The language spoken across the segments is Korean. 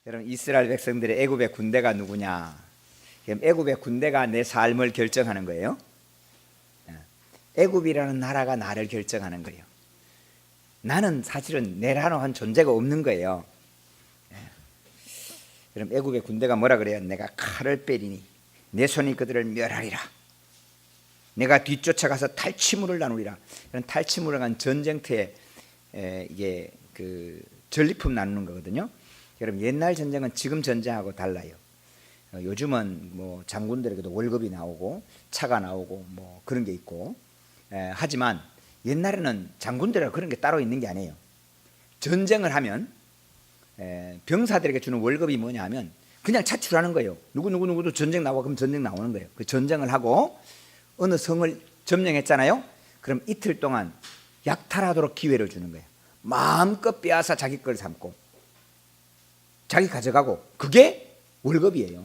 여러분, 이스라엘 백성들의 애굽의 군대가 누구냐? 애굽의 군대가 내 삶을 결정하는 거예요. 애굽이라는 나라가 나를 결정하는 거예요. 나는 사실은 내라는 한 존재가 없는 거예요. 여러분, 애굽의 군대가 뭐라 그래요? 내가 칼을 빼리니 내 손이 그들을 멸하리라. 내가 뒤쫓아가서 탈취물을 나누리라. 이런 탈취물을 간 전쟁터에 이게 그 전리품 나누는 거거든요. 여러분, 옛날 전쟁은 지금 전쟁하고 달라요. 요즘은 뭐 장군들에게도 월급이 나오고 차가 나오고 뭐 그런 게 있고, 하지만 옛날에는 장군들에게 그런 게 따로 있는 게 아니에요. 전쟁을 하면 병사들에게 주는 월급이 뭐냐 하면 그냥 차출하는 거예요. 누구도 전쟁 나오고 그럼 전쟁 나오는 거예요. 그 전쟁을 하고 어느 성을 점령했잖아요. 그럼 이틀 동안 약탈하도록 기회를 주는 거예요. 마음껏 빼앗아 자기 걸 삼고 자기 가져가고, 그게 월급이에요.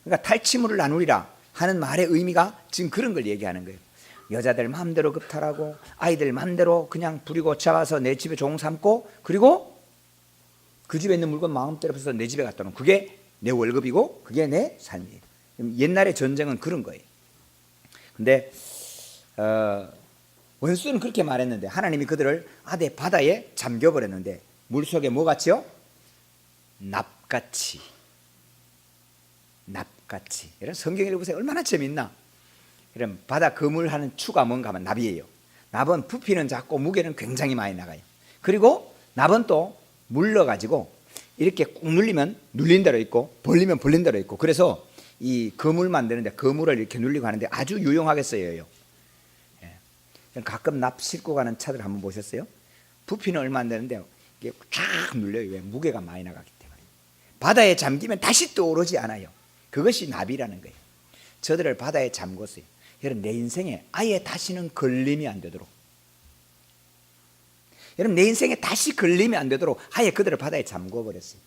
그러니까 탈취물을 나누리라 하는 말의 의미가 지금 그런 걸 얘기하는 거예요. 여자들 마음대로 급탈하고 아이들 마음대로 그냥 부리고 잡아서 내 집에 종 삼고, 그리고 그 집에 있는 물건 마음대로 해서 내 집에 갖다 놓은, 그게 내 월급이고 그게 내 삶이에요. 옛날의 전쟁은 그런 거예요. 근데 원수는 그렇게 말했는데 하나님이 그들을 바다에 잠겨버렸는데, 물속에 뭐같이요? 납같이. 여러분, 성경을 보세요. 얼마나 재밌나? 그럼 바다 그물하는 추가 뭔가 하면 납이에요. 납은 부피는 작고 무게는 굉장히 많이 나가요. 그리고 납은 또 물러가지고 이렇게 꾹 눌리면 눌린 대로 있고 벌리면 벌린 대로 있고, 그래서 이 그물 만드는데 그물을 이렇게 눌리고 하는데 아주 유용하게 쓰여요. 가끔 납 싣고 가는 차들 한번 보셨어요? 부피는 얼마 안 되는데 이게 쫙 눌려요. 왜? 무게가 많이 나가기 때문에. 바다에 잠기면 다시 떠오르지 않아요. 그것이 납이라는 거예요. 저들을 바다에 잠궜어요. 여러분, 내 인생에 아예 다시는 걸림이 안 되도록, 여러분, 내 인생에 다시 걸림이 안 되도록 아예 그들을 바다에 잠궈버렸어요.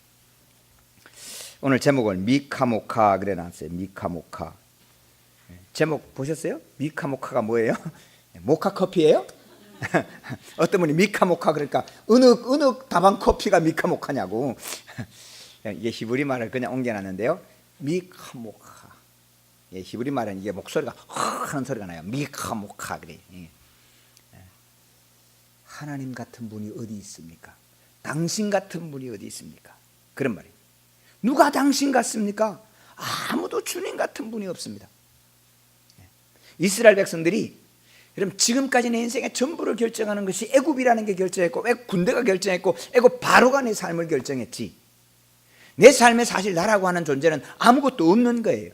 오늘 제목을 미카모카 그래 놨어요. 미카모카. 제목 보셨어요? 미카모카가 뭐예요? 모카 커피예요? 어떤 분이 미카모카 그러니까 어느 다방 커피가 미카모카냐고. 이게 히브리 말을 그냥 옮겨놨는데요. 미카모카. 히브리 말은 이게 목소리가 하는 소리가 나요. 미카모카 그래. 하나님 같은 분이 어디 있습니까? 당신 같은 분이 어디 있습니까? 그런 말이에요. 누가 당신 같습니까? 아무도 주님 같은 분이 없습니다. 이스라엘 백성들이 여러분, 지금까지 내 인생의 전부를 결정하는 것이 애굽이라는 게 결정했고, 애굽 군대가 결정했고, 애굽 바로가 내 삶을 결정했지, 내 삶에 사실 나라고 하는 존재는 아무것도 없는 거예요.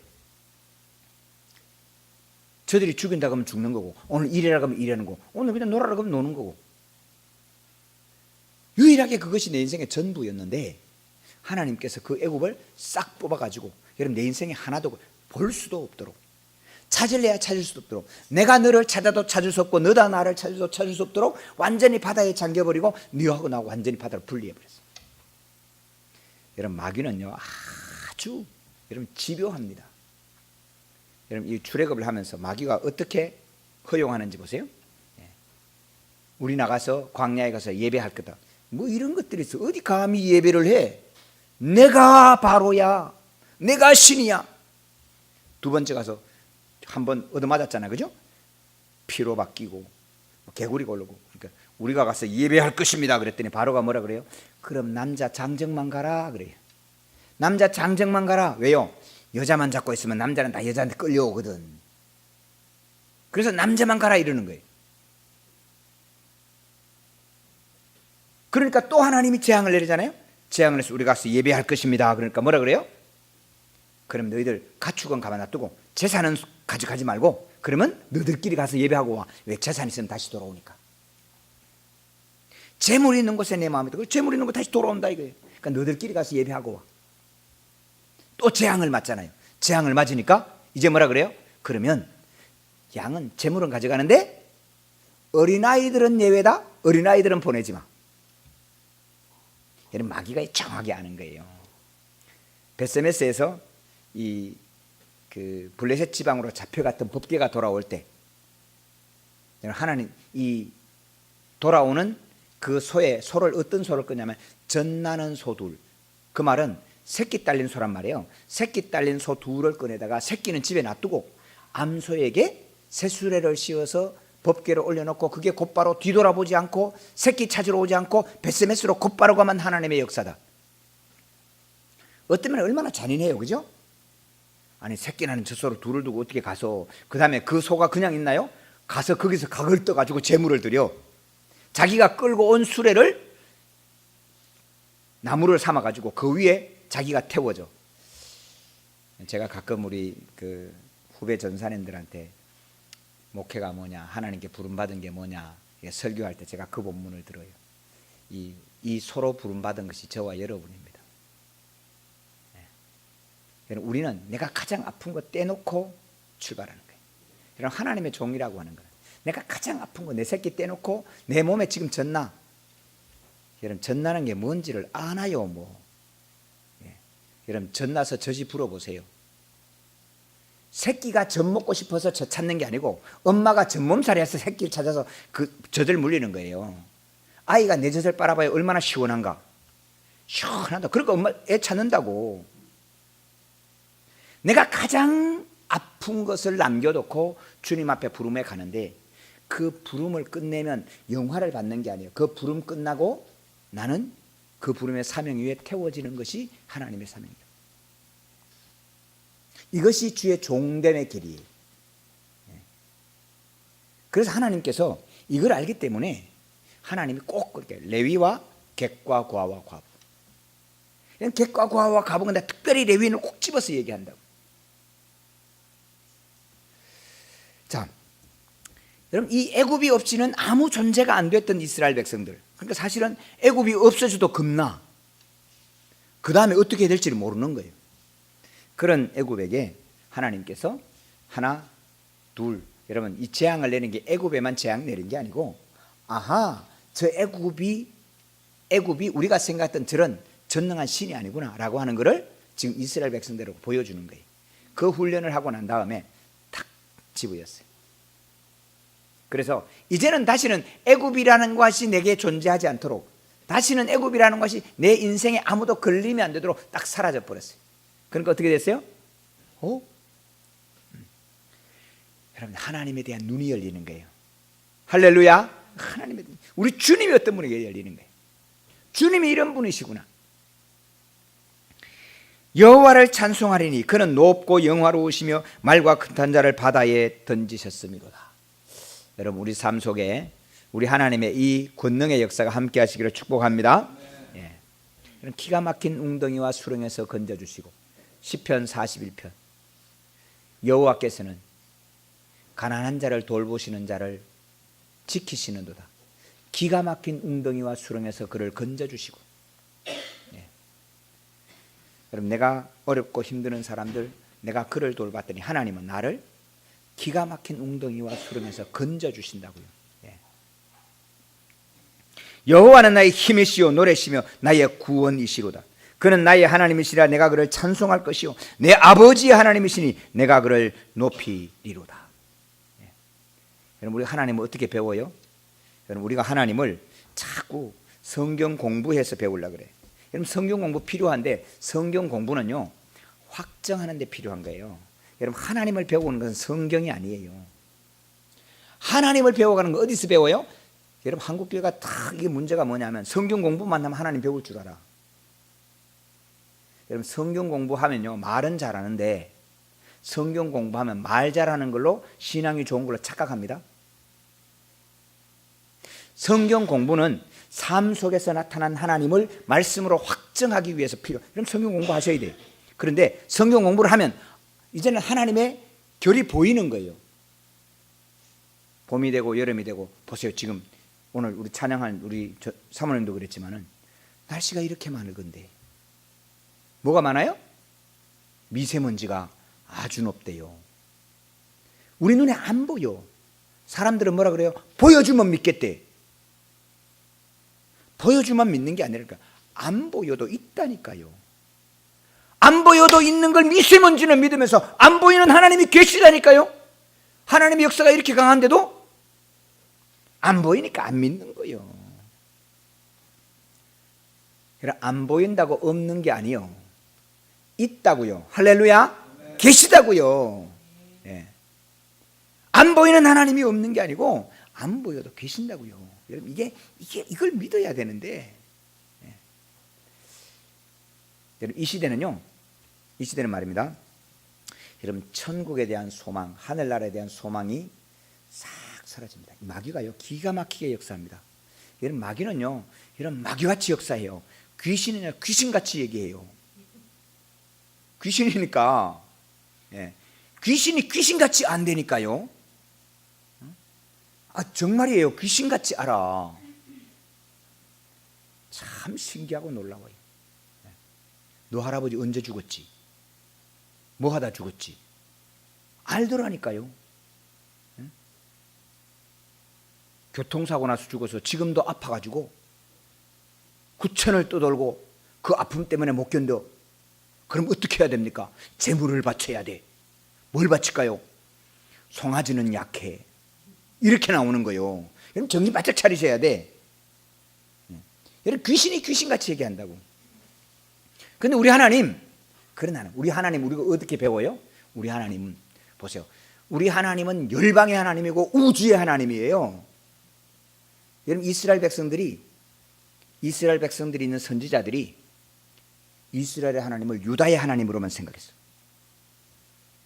저들이 죽인다고 하면 죽는 거고, 오늘 일하라고 하면 일하는 거고, 오늘 그냥 놀아라고 하면 노는 거고, 유일하게 그것이 내 인생의 전부였는데 하나님께서 그 애굽을 싹 뽑아가지고 여러분, 내 인생에 하나도 볼 수도 없도록, 찾을래야 찾을 수도 없도록, 내가 너를 찾아도 찾을 수 없고 너다 나를 찾아도 찾을 수 없도록 완전히 바다에 잠겨버리고 너하고 나하고 완전히 바다로 분리해버렸어요. 여러분, 마귀는요 아주 여러분 집요합니다. 여러분, 이 출애굽을 하면서 마귀가 어떻게 허용하는지 보세요. 우리 나가서 광야에 가서 예배할 거다, 뭐 이런 것들이 있어. 어디 감히 예배를 해? 내가 바로야, 내가 신이야. 두 번째 가서 한번 얻어맞았잖아, 그죠? 피로 바뀌고 개구리가 오르고. 그러니까 우리가 가서 예배할 것입니다 그랬더니 바로가 뭐라 그래요? 그럼 남자 장정만 가라 그래요. 남자 장정만 가라. 왜요? 여자만 잡고 있으면 남자는 다 여자한테 끌려오거든. 그래서 남자만 가라 이러는 거예요. 그러니까 또 하나님이 재앙을 내리잖아요. 재앙을 해서 우리가 가서 예배할 것입니다. 그러니까 뭐라 그래요? 그럼 너희들 가축은 가만 놔두고 재산은 가져가지 말고, 그러면 너희들끼리 가서 예배하고 와. 왜? 재산 있으면 다시 돌아오니까. 재물이 있는 곳에 내 마음이 있고, 재물 있는 곳 다시 돌아온다 이거예요. 그러니까 너희들끼리 가서 예배하고 와. 또 재앙을 맞잖아요. 재앙을 맞으니까 이제 뭐라 그래요? 그러면 양은 재물은 가져가는데 어린아이들은 예외다. 어린아이들은 보내지 마. 여러분, 마귀가 정확히 아는 거예요. 베세메스에서 그 블레셋 지방으로 잡혀갔던 법궤가 돌아올 때, 하나님 이 돌아오는 그 소를 어떤 소를 끄냐면 전나는 소둘. 그 말은 새끼 딸린 소란 말이에요. 새끼 딸린 소 둘을 꺼내다가 새끼는 집에 놔두고 암소에게 새수레를 씌워서 법궤를 올려놓고 그게 곧바로 뒤돌아보지 않고 새끼 찾으러 오지 않고 베스메스로 곧바로 가만 하나님의 역사다. 어쩌면 얼마나 잔인해요, 그죠? 아니 새끼 나는 저 소를 둘을 두고 어떻게 가서 그 다음에 그 소가 그냥 있나요? 가서 거기서 각을 떠가지고 제물을 드려. 자기가 끌고 온 수레를 나무를 삼아가지고 그 위에 자기가 태워져. 제가 가끔 우리 그 후배 전사님들한테 목회가 뭐냐, 하나님께 부름받은 게 뭐냐 설교할 때 제가 그 본문을 들어요. 이 소로 부름받은 것이 저와 여러분입니다. 우리는 내가 가장 아픈 거 떼놓고 출발하는 거예요. 여러분, 하나님의 종이라고 하는 거예요. 내가 가장 아픈 거 내 새끼 떼놓고 내 몸에 지금 젖나? 여러분, 젖나는 게 뭔지를 아나요? 뭐? 여러분, 젖나서 젖이 불어보세요. 새끼가 젖 먹고 싶어서 젖 찾는 게 아니고 엄마가 젖몸살이 해서 새끼를 찾아서 그 젖을 물리는 거예요. 아이가 내 젖을 빨아봐야 얼마나 시원한가? 시원하다. 그러니까 엄마 애 찾는다고. 내가 가장 아픈 것을 남겨놓고 주님 앞에 부름에 가는데 그 부름을 끝내면 영화를 받는 게 아니에요. 그 부름 끝나고 나는 그 부름의 사명 위에 태워지는 것이 하나님의 사명이다. 이것이 주의 종됨의 길이에요. 그래서 하나님께서 이걸 알기 때문에 하나님이 꼭 그렇게 레위와 객과 과와 과부, 객과 과와 과부는 근데 특별히 레위인을 꼭 집어서 얘기한다고. 자, 여러분, 이 애굽이 없이는 아무 존재가 안 됐던 이스라엘 백성들. 그러니까 사실은 애굽이 없어져도 겁나. 그 다음에 어떻게 해야 될지를 모르는 거예요. 그런 애굽에게 하나님께서 하나, 둘, 여러분, 이 재앙을 내는 게 애굽에만 재앙 내린 게 아니고, 아하, 저 애굽이 우리가 생각했던 저런 전능한 신이 아니구나라고 하는 것을 지금 이스라엘 백성들에게 보여주는 거예요. 그 훈련을 하고 난 다음에 탁 집어였어요. 그래서 이제는 다시는 애굽이라는 것이 내게 존재하지 않도록, 다시는 애굽이라는 것이 내 인생에 아무도 걸리면 안 되도록 딱 사라져 버렸어요. 그러니까 어떻게 됐어요? 여러분, 하나님에 대한 눈이 열리는 거예요. 할렐루야. 하나님의 눈. 우리 주님이 어떤 분에게 열리는 거예요. 주님이 이런 분이시구나. 여호와를 찬송하리니 그는 높고 영화로우시며 말과 큰 자를 바다에 던지셨음이로다. 여러분, 우리 삶 속에 우리 하나님의 이 권능의 역사가 함께 하시기를 축복합니다. 예. 기가 막힌 웅덩이와 수렁에서 건져주시고, 시편 41편, 여호와께서는 가난한 자를 돌보시는 자를 지키시는도다. 기가 막힌 웅덩이와 수렁에서 그를 건져주시고. 예. 여러분, 내가 어렵고 힘드는 사람들, 내가 그를 돌봤더니 하나님은 나를 기가 막힌 웅덩이와 수렁에서 건져주신다고요. 예. 여호와는 나의 힘이시요 노래시며 나의 구원이시로다. 그는 나의 하나님이시라 내가 그를 찬송할 것이요 내 아버지의 하나님이시니 내가 그를 높이리로다. 예. 여러분, 우리 하나님을 어떻게 배워요? 여러분, 우리가 하나님을 자꾸 성경 공부해서 배우려고 그래요. 여러분, 성경 공부 필요한데 성경 공부는요 확정하는 데 필요한 거예요. 여러분, 하나님을 배우는 것은 성경이 아니에요. 하나님을 배워가는 건 어디서 배워요? 여러분, 한국교회가 다 이게 문제가 뭐냐면 성경 공부만 하면 하나님 배울 줄 알아. 여러분, 성경 공부하면요 말은 잘하는데 성경 공부하면 말 잘하는 걸로 신앙이 좋은 걸로 착각합니다. 성경 공부는 삶 속에서 나타난 하나님을 말씀으로 확정하기 위해서 필요. 그럼 성경 공부하셔야 돼요. 그런데 성경 공부를 하면 이제는 하나님의 결이 보이는 거예요. 봄이 되고 여름이 되고, 보세요. 지금 오늘 우리 찬양한 우리 사모님도 그랬지만은 날씨가 이렇게 많을 건데 뭐가 많아요? 미세먼지가 아주 높대요. 우리 눈에 안 보여. 사람들은 뭐라 그래요? 보여주면 믿겠대. 보여주면 믿는 게 아니라니까, 안 보여도 있다니까요. 안 보여도 있는 걸 미세먼지는 믿으면서 안 보이는 하나님이 계시다니까요. 하나님의 역사가 이렇게 강한데도 안 보이니까 안 믿는 거예요. 안 보인다고 없는 게 아니에요. 있다고요. 할렐루야. 계시다고요. 예. 안 보이는 하나님이 없는 게 아니고 안 보여도 계신다고요. 여러분 이걸 믿어야 되는데, 예. 여러분 이 시대는 말입니다. 여러분 천국에 대한 소망, 하늘나라에 대한 소망이 싹 사라집니다. 마귀가요 기가 막히게 역사합니다. 여러분 마귀는요 이런 마귀같이 역사해요. 귀신은요 귀신같이 얘기해요. 귀신이니까, 예. 귀신이 귀신같이 안 되니까요. 정말이에요. 귀신같이 알아. 참 신기하고 놀라워요. 너 할아버지 언제 죽었지? 뭐 하다 죽었지? 알더라니까요. 교통사고 나서 죽어서 지금도 아파가지고 구천을 떠돌고 그 아픔 때문에 못 견뎌. 그럼 어떻게 해야 됩니까? 재물을 바쳐야 돼. 뭘 바칠까요? 송아지는 약해. 이렇게 나오는 거예요. 여러분 정신 바짝 차리셔야 돼. 여러분 귀신이 귀신같이 얘기한다고. 근데 우리 하나님, 우리 하나님 우리가 어떻게 배워요? 우리 하나님은 보세요. 우리 하나님은 열방의 하나님이고 우주의 하나님이에요. 여러분 이스라엘 백성들이 있는 선지자들이 이스라엘의 하나님을 유다의 하나님으로만 생각했어요.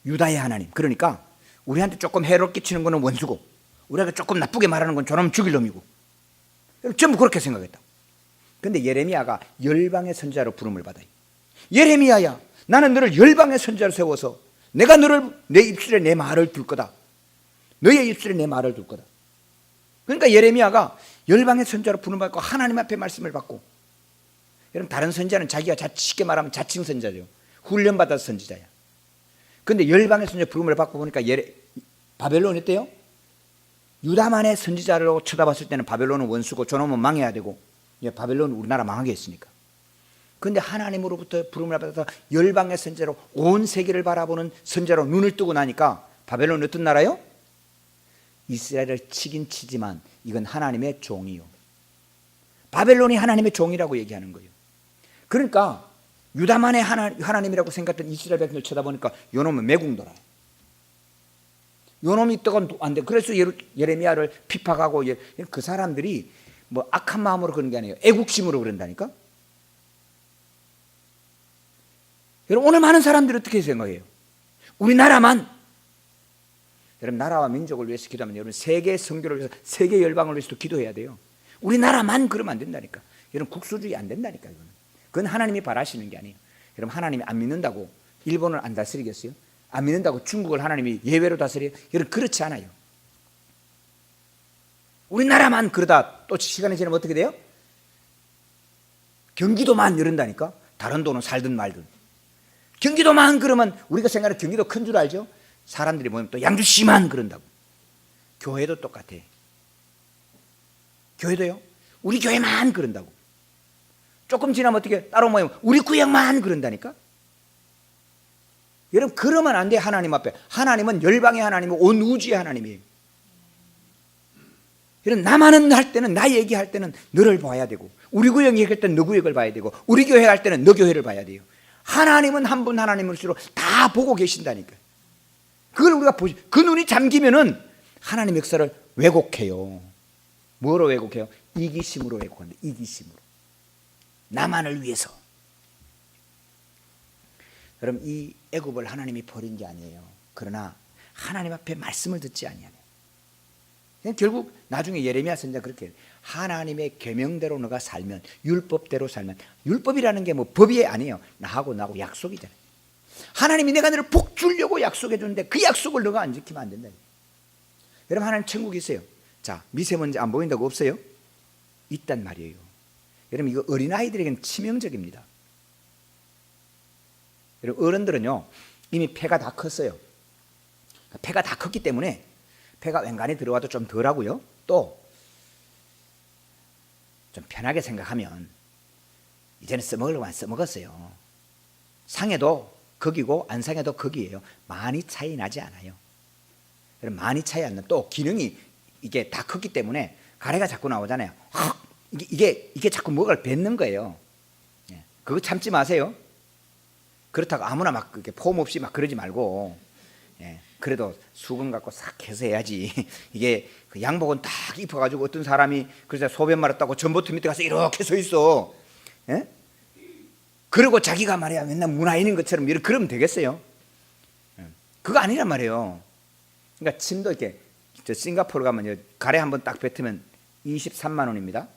유다의 하나님. 그러니까 우리한테 조금 해를 끼치는 거는 원수고, 우리가 조금 나쁘게 말하는 건 저놈 죽일 놈이고, 전부 그렇게 생각했다. 그런데 예레미야가 열방의 선지자로 부름을 받아요. 예레미야야, 나는 너를 열방의 선지자로 세워서 내가 너를 내 입술에 내 말을 둘 거다. 너의 입술에 내 말을 둘 거다. 그러니까 예레미야가 열방의 선지자로 부름을 받고 하나님 앞에 말씀을 받고, 여러분 다른 선지자는 자기가 쉽게 말하면 자칭 선지자죠. 훈련받아서 선지자야. 그런데 열방의 선지자 부름을 받고 보니까 바벨론이 어때요? 유다만의 선지자로 쳐다봤을 때는 바벨론은 원수고 저놈은 망해야 되고, 바벨론은 우리나라 망하게 했으니까. 그런데 하나님으로부터 부름을 받아서 열방의 선지자로 온 세계를 바라보는 선지자로 눈을 뜨고 나니까 바벨론은 어떤 나라요? 이스라엘을 치긴 치지만 이건 하나님의 종이요. 바벨론이 하나님의 종이라고 얘기하는 거예요. 그러니까 유다만의 하나님이라고 생각했던 이스라엘 백성을 쳐다보니까 요놈은 매궁돌아요. 요놈이 있다가 안 돼. 그래서 예레미야를 핍박하고, 그 사람들이 뭐 악한 마음으로 그런 게 아니에요. 애국심으로 그런다니까. 여러분 오늘 많은 사람들이 어떻게 생각해요? 우리나라만, 여러분 나라와 민족을 위해서 기도하면 여러분 세계 선교를 위해서, 세계 열방을 위해서도 기도해야 돼요. 우리나라만 그러면 안 된다니까. 여러분 국수주의 안 된다니까. 그건 하나님이 바라시는 게 아니에요. 여러분 하나님이 안 믿는다고 일본을 안 다스리겠어요? 안 믿는다고 중국을 하나님이 예외로 다스려요? 여러분 그렇지 않아요. 우리나라만 그러다 또 시간이 지나면 어떻게 돼요? 경기도만 이런다니까. 다른 도는 살든 말든. 경기도만 그러면 우리가 생각하는 경기도 큰 줄 알죠? 사람들이 모이면 또 양주시만 그런다고. 교회도 똑같아. 교회도요. 우리 교회만 그런다고. 조금 지나면 어떻게 따로 모이면 우리 구역만 그런다니까. 여러분 그러면 안 돼. 하나님 앞에. 하나님은 열방의 하나님이고 온 우주의 하나님이에요. 여러분 나만은 할 때는, 나 얘기할 때는 너를 봐야 되고, 우리 구역 얘기할 때는 너 구역을 봐야 되고, 우리 교회 할 때는 너 교회를 봐야 돼요. 하나님은 한 분 하나님으로 다 보고 계신다니까요. 그걸 우리가 그 눈이 잠기면은 하나님 역사를 왜곡해요. 뭐로 왜곡해요? 이기심으로 왜곡한다. 이기심으로. 나만을 위해서. 여러분 이 애굽을 하나님이 버린 게 아니에요. 그러나 하나님 앞에 말씀을 듣지 아니하네. 결국 나중에 예레미야 선지자가 그렇게 해요. 하나님의 계명대로 너가 살면, 율법대로 살면, 율법이라는 게 뭐 법이 아니에요. 나하고 약속이잖아요. 하나님이 내가 너를 복 주려고 약속해 주는데 그 약속을 너가 안 지키면 안 된다. 여러분 하나님 천국이 있어요. 자, 미세먼지 안 보인다고 없어요? 있단 말이에요. 여러분 이거 어린아이들에게는 치명적입니다. 여러분 어른들은요 이미 폐가 다 컸어요. 폐가 다 컸기 때문에 폐가 웬간히 들어와도 좀 덜하고요. 또 좀 편하게 생각하면 이제는 써먹으려고만 써먹었어요. 상해도 거기고 안 상해도 거기예요. 많이 차이 나지 않아요. 여러분 많이 차이 안 나. 또 기능이 이게 다 컸기 때문에 가래가 자꾸 나오잖아요. 이게 자꾸 뭐가를 뱉는 거예요. 그거 참지 마세요. 그렇다고 아무나 막 그렇게 폼 없이 막 그러지 말고, 예, 그래도 수건 갖고 싹 해서 해야지. 이게 그 양복은 딱 입어가지고 어떤 사람이 그래서 소변 말았다고 전봇대 밑에 가서 이렇게 서 있어. 예? 그리고 자기가 말이야 맨날 문화인인 것처럼 이렇게 그러면 되겠어요? 예. 그거 아니란 말이에요. 그러니까 침도 이렇게 저 싱가포르 가면 가래 한번 딱 뱉으면 23만 원입니다.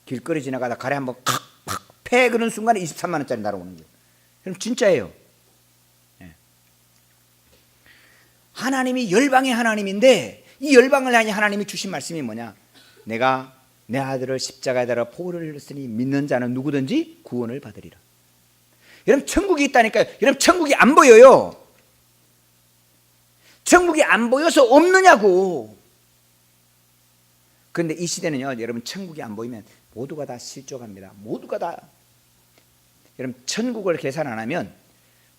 길거리 지나가다 가래 한번 칵팍 패 그런 순간에 23만 원짜리 날아오는 거예요. 그럼 진짜예요. 예. 하나님이 열방의 하나님인데 이 열방을 향해 하나님이 주신 말씀이 뭐냐? 내가 내 아들을 십자가에 달아 보혈을 흘렸으니 믿는 자는 누구든지 구원을 받으리라. 여러분 천국이 있다니까요. 여러분 천국이 안 보여요. 천국이 안 보여서 없느냐고. 그런데 이 시대는요, 여러분 천국이 안 보이면 모두가 다 실족합니다. 모두가 다. 여러분 천국을 계산 안 하면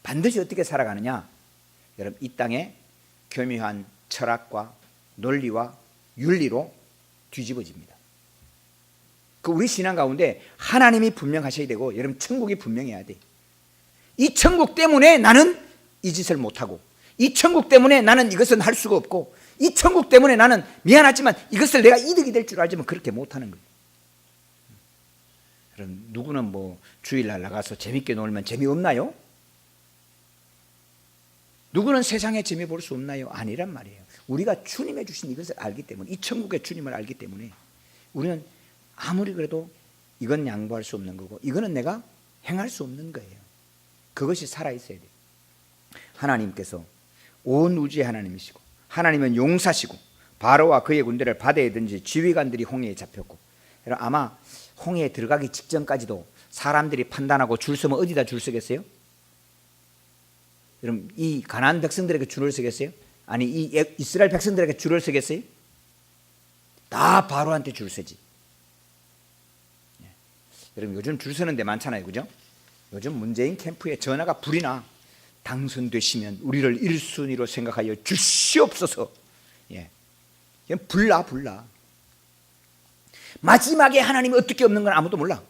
반드시 어떻게 살아가느냐? 여러분 이 땅에 교묘한 철학과 논리와 윤리로 뒤집어집니다. 그 우리 신앙 가운데 하나님이 분명하셔야 되고 여러분 천국이 분명해야 돼. 이 천국 때문에 나는 이 짓을 못하고, 이 천국 때문에 나는 이것은 할 수가 없고, 이 천국 때문에 나는 미안하지만 이것을 내가 이득이 될 줄 알지만 그렇게 못하는 거예요. 그럼 누구는 뭐 주일날 나가서 재밌게 놀면 재미없나요? 누구는 세상에 재미 볼 수 없나요? 아니란 말이에요. 우리가 주님의 주신 이것을 알기 때문에, 이 천국의 주님을 알기 때문에 우리는 아무리 그래도 이건 양보할 수 없는 거고 이거는 내가 행할 수 없는 거예요. 그것이 살아있어야 돼요. 하나님께서 온 우주의 하나님이시고 하나님은 용사시고 바로와 그의 군대를 바다에 던지 지휘관들이 홍해에 잡혔고, 여러분 아마 홍해에 들어가기 직전까지도 사람들이 판단하고 줄 서면 어디다 줄 서겠어요? 여러분 이 가나안 백성들에게 줄을 서겠어요? 아니 이 이스라엘 백성들에게 줄을 서겠어요? 다 바로한테 줄 서지. 여러분 요즘 줄 서는 데 많잖아요, 그죠? 요즘 문재인 캠프에 전화가 불이 나. 당선되시면 우리를 1순위로 생각하여 주시옵소서. 예, 불나. 마지막에 하나님이 어떻게 없는 건 아무도 몰라.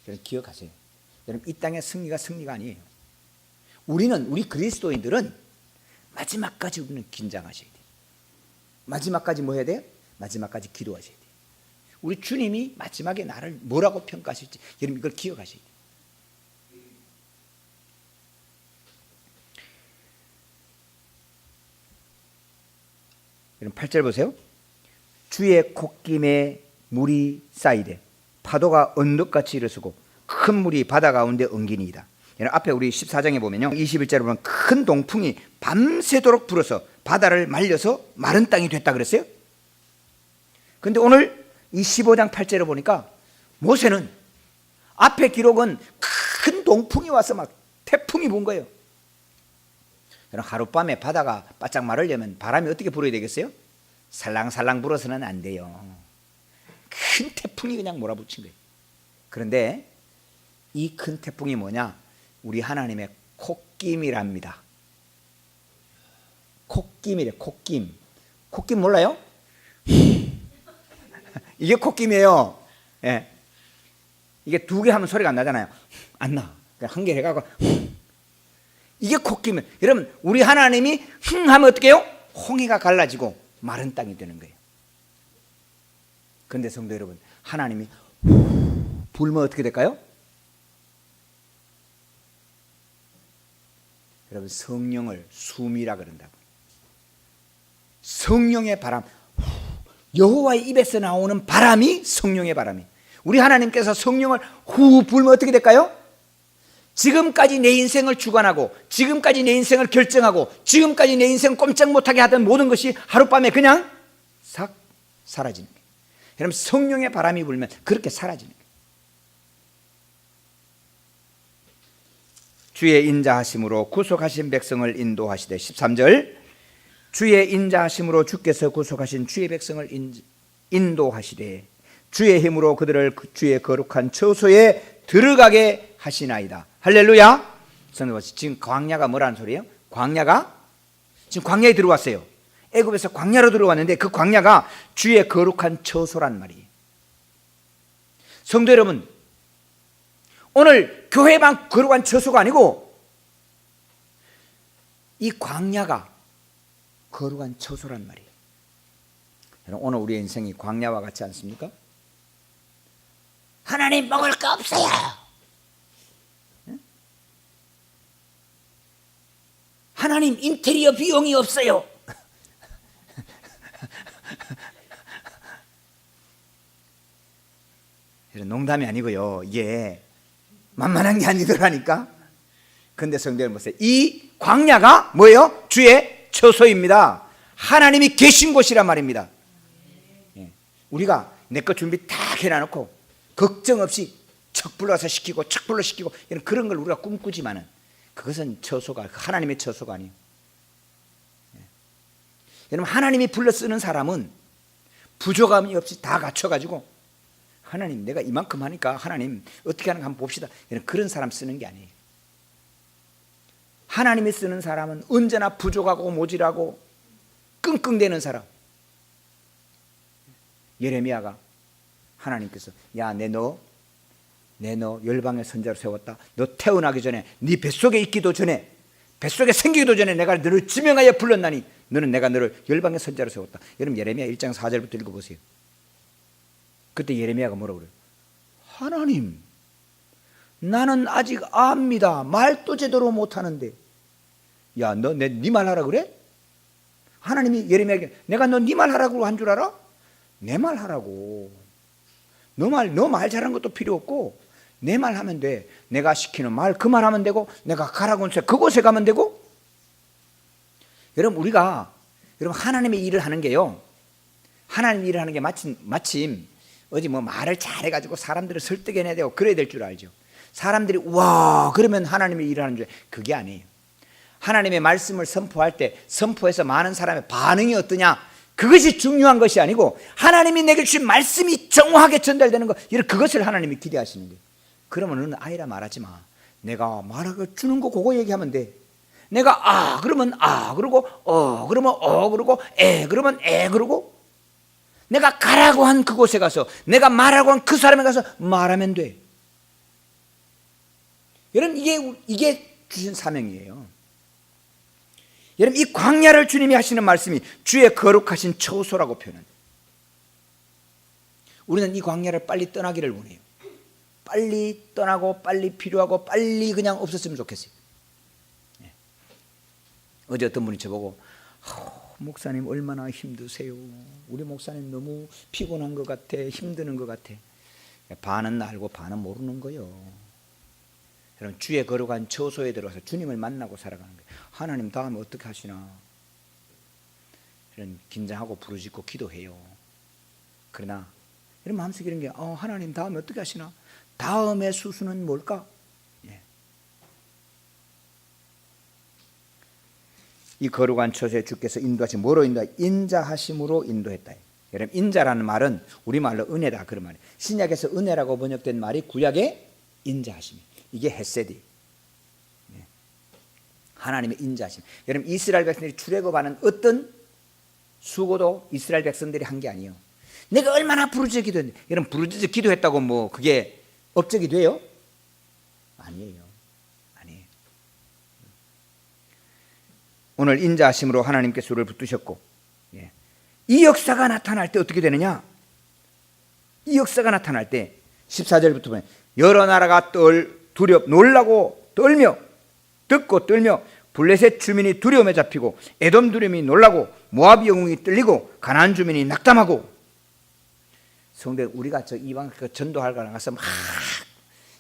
여러분 기억하세요. 여러분 이 땅의 승리가 아니에요. 우리 그리스도인들은 마지막까지 우리는 긴장하셔야 돼요. 마지막까지 뭐 해야 돼요? 마지막까지 기도하셔야 돼요. 우리 주님이 마지막에 나를 뭐라고 평가하실지 여러분 이걸 기억하셔야 돼요. 여러분 8절 보세요. 주의 콧김에 물이 쌓이되 파도가 언덕같이 일어서고 큰 물이 바다 가운데 엉기니이다. 여러분 앞에 우리 14장에 보면요, 21절에 보면 큰 동풍이 밤새도록 불어서 바다를 말려서 마른 땅이 됐다 그랬어요. 근데 오늘 이 15장 8절에 보니까 모세는 앞에 기록은 큰 동풍이 와서 막 태풍이 분 거예요. 하룻밤에 바다가 바짝 마르려면 바람이 어떻게 불어야 되겠어요? 살랑살랑 불어서는 안 돼요. 큰 태풍이 그냥 몰아붙인 거예요. 그런데 이 큰 태풍이 뭐냐? 우리 하나님의 콧김이랍니다. 콧김이래. 콧김 몰라요? 이게 콧김이에요. 예. 이게 두 개 하면 소리가 안 나잖아요. 안 나. 그냥 한 개 해가고 이게 콧김이에요. 여러분 우리 하나님이 하면 어떻게 해요? 홍해가 갈라지고 마른 땅이 되는 거예요. 그런데 성도 여러분, 하나님이 불면 어떻게 될까요? 여러분 성령을 숨이라 그런다고. 성령의 바람, 여호와의 입에서 나오는 바람이 성령의 바람이. 우리 하나님께서 성령을 후 불면 어떻게 될까요? 지금까지 내 인생을 주관하고 지금까지 내 인생을 결정하고 지금까지 내 인생을 꼼짝 못하게 하던 모든 것이 하룻밤에 그냥 싹 사라지는 거예요. 여러분 성령의 바람이 불면 그렇게 사라지는 거예요. 주의 인자하심으로 구속하신 백성을 인도하시되 13절 주의 인자하심으로 주께서 구속하신 주의 백성을 인도하시되 주의 힘으로 그들을 주의 거룩한 처소에 들어가게 하시나이다. 할렐루야. 지금 광야가 뭐라는 소리예요? 광야가 지금 광야에 들어왔어요. 애굽에서 광야로 들어왔는데 그 광야가 주의 거룩한 처소란 말이에요. 성도 여러분, 오늘 교회만 거룩한 처소가 아니고 이 광야가 거룩한 처소란 말이에요. 오늘 우리의 인생이 광야와 같지 않습니까? 하나님 먹을 거 없어요. 하나님 인테리어 비용이 없어요. 농담이 아니고요. 이게 만만한 게 아니더라니까. 근데 성도 여러분 보세요. 이 광야가 뭐예요? 주의 처소입니다. 하나님이 계신 곳이란 말입니다. 우리가 내 거 준비 다 해놔놓고 걱정 없이 척 불러서 시키고 척 불러 시키고 이런 그런 걸 우리가 꿈꾸지만은 그것은 처소가 하나님의 처소가 아니에요. 여러분 하나님이 불러 쓰는 사람은 부족함이 없이 다 갖춰가지고 하나님 내가 이만큼 하니까 하나님 어떻게 하는가 한번 봅시다. 그런 사람 쓰는 게 아니에요. 하나님이 쓰는 사람은 언제나 부족하고 모질하고 끙끙대는 사람. 예레미야가 하나님께서 야 내 너 열방의 선자로 세웠다. 너 태어나기 전에 네 뱃속에 있기도 전에 뱃속에 생기기도 전에 내가 너를 지명하여 불렀나니 너는 내가 너를 열방의 선자로 세웠다. 여러분 예레미야 1장 4절부터 읽어보세요. 그때 예레미야가 뭐라고 그래요? 하나님 나는 아직 압니다. 말도 제대로 못하는데 야 너 네 말 하라 그래? 하나님이 예레미야에게 내가 너 네 말 하라고 한 줄 알아? 내 말 하라고. 너 말 잘하는 것도 필요 없고 내 말 하면 돼. 내가 시키는 말 그 말 하면 되고 내가 가라고 해서 그곳에 가면 되고. 여러분 우리가 하나님의 일을 하는 게요. 하나님 일을 하는 게 마침 어디 뭐 말을 잘해가지고 사람들을 설득해내야 되고 그래야 될 줄 알죠. 사람들이 와 그러면 하나님의 일을 하는 줄 그게 아니에요. 하나님의 말씀을 선포할 때 선포해서 많은 사람의 반응이 어떠냐 그것이 중요한 것이 아니고 하나님이 내게 주신 말씀이 정확하게 전달되는 것 그것을 하나님이 기대하시는 거예요. 그러면 너는 아이라 말하지 마. 내가 말하고 주는 거 그거 얘기하면 돼. 내가 그러면 그러고 그러면 그러고 그러면 그러고 내가 가라고 한 그곳에 가서 내가 말하고 한 그 사람에 가서 말하면 돼. 여러분 이게 주신 사명이에요. 여러분 이 광야를 주님이 하시는 말씀이 주의 거룩하신 처소라고 표현합니다. 우리는 이 광야를 빨리 떠나기를 원해요. 빨리 떠나고 빨리 필요하고 빨리 그냥 없었으면 좋겠어요. 어제 어떤 분이 저보고 목사님 얼마나 힘드세요. 우리 목사님 너무 피곤한 것 같아. 힘드는 것 같아. 반은 알고 반은 모르는 거예요. 여러분 주의 거룩한 처소에 들어가서 주님을 만나고 살아가는 거예요. 하나님 다음에 어떻게 하시나. 이런 긴장하고 부르짖고 기도해요. 그러나 이런 마음속에 이런 게 하나님 다음에 어떻게 하시나. 다음의 수순은 뭘까? 이 거룩한 처소에 주께서 인도하신 뭐로 인자하심으로 인도했다. 여러분 인자라는 말은 우리말로 은혜다 그런 말이에요. 신약에서 은혜라고 번역된 말이 구약의 인자하심. 이게 헤세디. 하나님의 인자하심. 여러분 이스라엘 백성들이 출애굽하는 어떤 수고도 이스라엘 백성들이 한 게 아니에요. 내가 얼마나 부르짖어 기도했는데 여러분 부르짖어 기도했다고 뭐 그게 업적이 돼요? 아니에요. 오늘 인자하심으로 하나님께 수를 붙드셨고 이 역사가 나타날 때 어떻게 되느냐? 이 역사가 나타날 때 14절부터 보면 여러 나라가 놀라고 떨며 듣고 떨며 블레셋 주민이 두려움에 잡히고 에돔 두려움이 놀라고 모압 영웅이 떨리고 가나안 주민이 낙담하고. 성도 우리가 저 이방 전도하러 나가서 막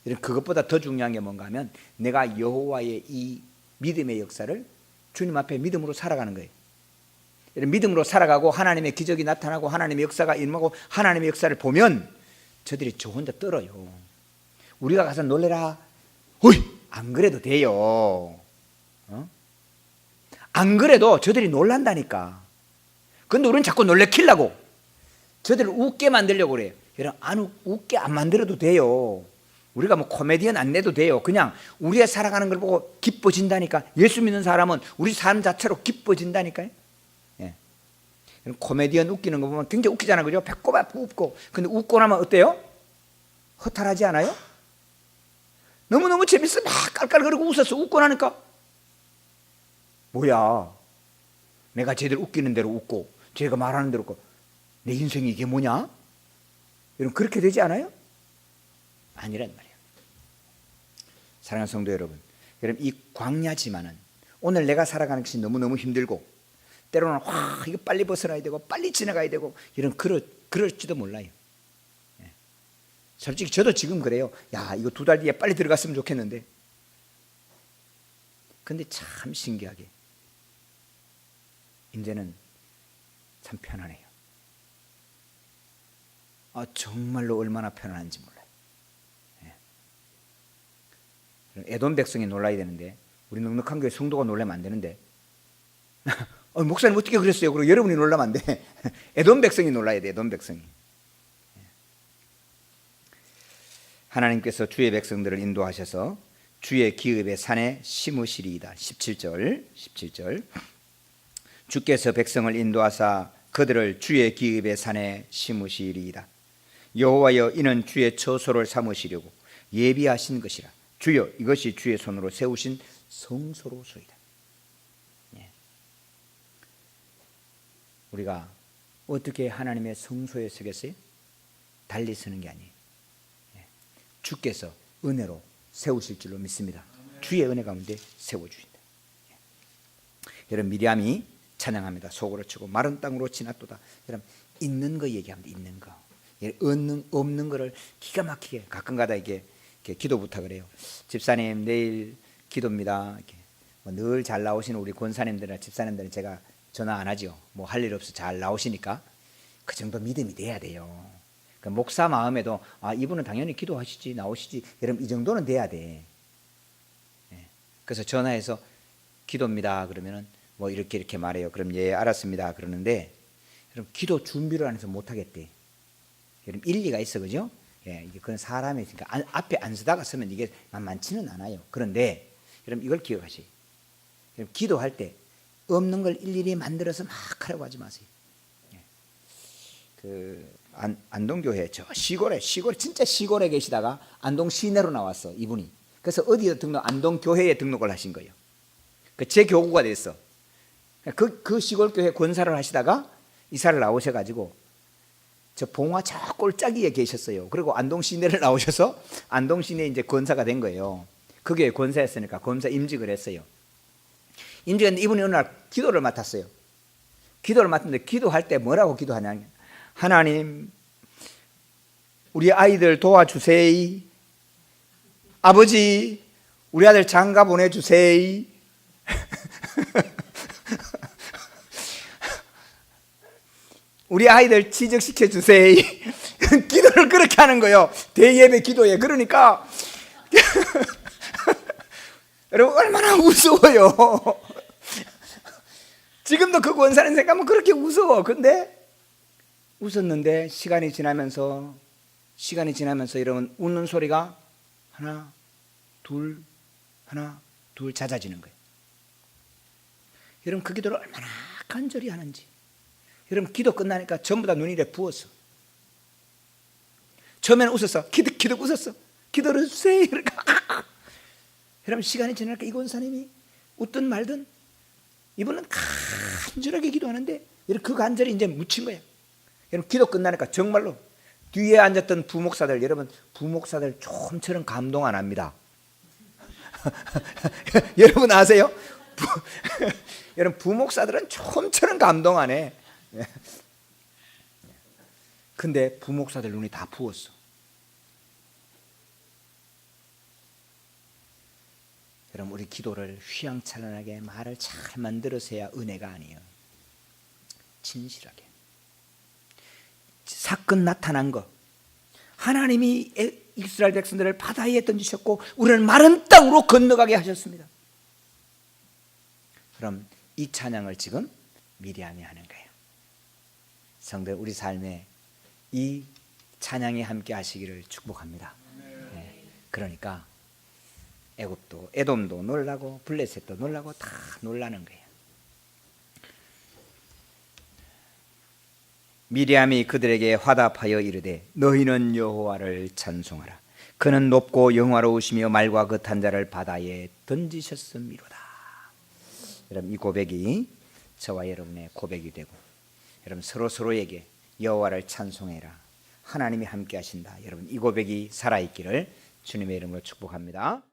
이런 그것보다 더 중요한 게 뭔가 하면 내가 여호와의 이 믿음의 역사를 주님 앞에 믿음으로 살아가는 거예요. 이런 믿음으로 살아가고 하나님의 기적이 나타나고 하나님의 역사가 임하고 하나님의 역사를 보면 저들이 저 혼자 떨어요. 우리가 가서 놀래라. 어이, 안 그래도 돼요. 안 그래도 저들이 놀란다니까. 근데 우리는 자꾸 놀래키려고 저들을 웃게 만들려고 그래요. 여러분 웃게 안 만들어도 돼요. 우리가 뭐 코미디언 안 내도 돼요. 그냥 우리가 살아가는 걸 보고 기뻐진다니까. 예수 믿는 사람은 우리 삶 자체로 기뻐진다니까요. 코미디언 웃기는 거 보면 굉장히 웃기잖아요. 그죠? 배꼽 아프고 웃고. 근데 웃고 나면 어때요? 허탈하지 않아요? 너무너무 재밌어. 막 깔깔거리고 웃었어. 웃고 나니까 뭐야, 내가 쟤들 웃기는 대로 웃고 쟤가 말하는 대로 웃고 내 인생이 이게 뭐냐? 여러분 그렇게 되지 않아요? 아니란 말이에요. 사랑하는 성도 여러분, 여러분 이 광야지만은 오늘 내가 살아가는 것이 너무너무 힘들고 때로는 와 이거 빨리 벗어나야 되고 빨리 지나가야 되고 이런 그럴지도 몰라요. 솔직히 저도 지금 그래요. 야 이거 2달 뒤에 빨리 들어갔으면 좋겠는데. 근데 참 신기하게 이제는 참 편안해요. 정말로 얼마나 편안한지 몰라요. 에돔 백성이 놀라야 되는데 우리 넉넉한 교회 성도가 놀라면 안 되는데 목사님 어떻게 그랬어요? 그리고 여러분이 놀라면 안 돼. 에돔 백성이 놀라야 돼. 에돔 백성이. 하나님께서 주의 백성들을 인도하셔서 주의 기업의 산에 심으시리이다. 17절 주께서 백성을 인도하사 그들을 주의 기업의 산에 심으시리이다. 여호와여 이는 주의 처소를 삼으시려고 예비하신 것이라. 주여 이것이 주의 손으로 세우신 성소로소이다. 우리가 어떻게 하나님의 성소에 서겠어요? 달리 서는 게 아니에요. 주께서 은혜로 세우실 줄로 믿습니다. 주의 은혜 가운데 세워주신다. 여러분 미리암이 찬양합니다. 속으로 치고 마른 땅으로 지났도다. 여러분 있는 거 얘기합니다. 있는 거. 없는 거를 기가 막히게 가끔가다 이렇게 기도 부탁을 해요. 집사님 내일 기도입니다. 늘 잘 나오시는 우리 권사님들이나 집사님들은 제가 전화 안 하죠. 뭐 할 일 없어 잘 나오시니까 그 정도 믿음이 돼야 돼요. 그러니까 목사 마음에도 이분은 당연히 기도하시지 나오시지. 여러분 이 정도는 돼야 돼. 그래서 전화해서 기도입니다. 그러면은 뭐 이렇게 말해요. 그럼 예 알았습니다. 그러는데 여러분 기도 준비를 안 해서 못 하겠대. 여러분 일리가 있어 그죠? 이게 그런 사람이 있으니까 앞에 안 서다가 서면 이게 만만치는 않아요. 그런데 여러분 이걸 기억하세요. 여러분 기도할 때 없는 걸 일일이 만들어서 막 하려고 하지 마세요. 안동교회 저 시골에 진짜 시골에 계시다가 안동 시내로 나왔어 이분이. 그래서 어디에 안동교회에 등록을 하신 거예요. 제 교구가 됐어. 그 시골교회 권사를 하시다가 이사를 나오셔가지고 저 봉화 저 꼴짜기에 계셨어요. 그리고 안동 시내를 나오셔서 안동 시내 이제 권사가 된 거예요. 그 교회 권사였으니까 권사 임직을 했어요. 임직했는데 이분이 어느 날 기도를 맡았어요. 기도를 맡았는데 기도할 때 뭐라고 기도하냐? 하나님 우리 아이들 도와주세요. 아버지 우리 아들 장가 보내주세요. 우리 아이들 취직시켜주세요. 기도를 그렇게 하는 거예요. 대예배 기도에. 그러니까 여러분 얼마나 무서워요. 지금도 그 권사님 생각하면 그렇게 무서워. 근데 웃었는데 시간이 지나면서 여러분 웃는 소리가 하나 둘 잦아지는 거예요. 여러분 그 기도를 얼마나 간절히 하는지. 여러분 기도 끝나니까 전부 다 눈이 이렇게 부었어. 처음에는 웃었어. 기도 웃었어. 기도를 주세요. 여러분 시간이 지나니까 이 권사님이 웃든 말든 이분은 간절하게 기도하는데 그 간절이 이제 묻힌 거예요. 여러분 기도 끝나니까 정말로 뒤에 앉았던 부목사들, 여러분 부목사들 좀처럼 감동 안 합니다. 여러분 아세요? 여러분 부목사들은 좀처럼 감동 안 해. 근데 부목사들 눈이 다 부었어. 여러분 우리 기도를 휘황찬란하게 말을 잘 만들어서 해야 은혜가 아니에요. 진실하게 사건 나타난 거, 하나님이 이스라엘 백성들을 바다에 던지셨고 우리는 마른 땅으로 건너가게 하셨습니다. 그럼 이 찬양을 지금 미리암이 하는 거예요. 성도 우리 삶에 이 찬양이 함께 하시기를 축복합니다. 그러니까 애굽도 에돔도 놀라고 블레셋도 놀라고 다 놀라는 거예요. 미리암이 그들에게 화답하여 이르되 너희는 여호와를 찬송하라. 그는 높고 영화로우시며 말과 거탄 자를 바다에 던지셨음이로다. 여러분, 이 고백이 저와 여러분의 고백이 되고, 여러분 서로에게 여호와를 찬송해라, 하나님이 함께 하신다, 여러분 이 고백이 살아있기를 주님의 이름으로 축복합니다.